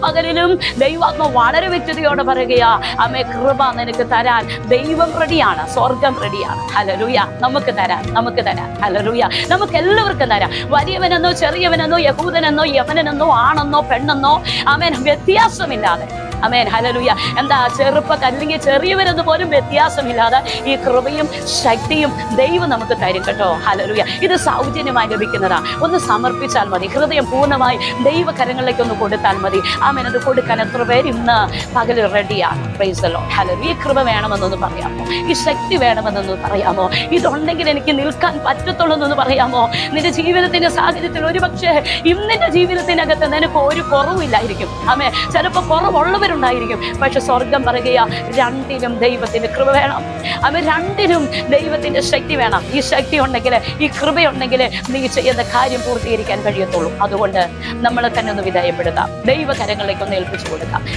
പകലിലും ദൈവാത്മ വളരെ വ്യക്തതയോടെ പറയുകയാ, അമ്മേ കൃപ നിനക്ക് തരാൻ ദൈവം റെഡിയാണ്, സ്വർഗം റെഡിയാണ്. ഹല്ലേലൂയ. നമുക്ക് തരാൻ ഹല്ലേലൂയ. നമുക്ക് എല്ലാവർക്കും തരാം. വലിയവനെന്നോ ചെറിയവനെന്നോ യഹൂദനെന്നോ യവനെന്നോ ആണെന്നോ പെണ്ണെന്നോ ആമേൻ വ്യത്യാസമില്ലാതെ, ആമേൻ ഹല്ലേലൂയ. എന്താ അല്ലെങ്കിൽ ചെറിയവരെന്ന് പോലും വ്യത്യാസമില്ലാതെ ഈ കൃപയും ശക്തിയും ദൈവം നമുക്ക് തരും കേട്ടോ. ഹല്ലേലൂയ. ഇത് സൗജന്യമായി ലഭിക്കുന്നതാ. ഒന്ന് സമർപ്പിച്ചാൽ മതി. ഹൃദയം പൂർണ്ണമായി ദൈവകരങ്ങളിലേക്ക് ഒന്ന് കൊടുത്താൽ മതി. ആമേൻ. അത് കൊടുക്കാൻ എത്ര പേര് ഇന്ന് പകൽ റെഡിയാണ്? Praise the Lord. ഹല്ലേലൂയ. ഈ കൃപ വേണമെന്നൊന്ന് പറയാമോ? ഈ ശക്തി വേണമെന്നൊന്ന് പറയാമോ? ഇതുണ്ടെങ്കിൽ എനിക്ക് നിൽക്കാൻ പറ്റത്തുള്ളൂ എന്നൊന്ന് പറയാമോ? നിന്റെ ജീവിതത്തിന്റെ സാഹചര്യത്തിൽ ഒരുപക്ഷെ ഇന്നിന്റെ ജീവിതത്തിനകത്ത് നിനക്ക് ഒരു കുറവില്ലായിരിക്കും. ആമേൻ. ചിലപ്പോൾ കുറവുള്ളവരുണ്ടായിരിക്കും. പക്ഷെ സ്വർഗം പറയുകയാ, രണ്ടിനും ദൈവത്തിന്റെ കൃപ വേണം. ആമേൻ. രണ്ടിനും ദൈവത്തിന്റെ ശക്തി വേണം. ഈ ശക്തി ഉണ്ടെങ്കിൽ, ഈ കൃപയുണ്ടെങ്കിൽ നീ ചെയ്യുന്ന കാര്യം പൂർത്തീകരിക്കാൻ കഴിയത്തുള്ളൂ. അതുകൊണ്ട് നമ്മളെ തന്നെ ഒന്ന് വിധേയപ്പെടുത്താം. ദൈവകരങ്ങളിലേക്ക് ഒന്ന് ഏൽപ്പിച്ചു കൊടുക്കാം.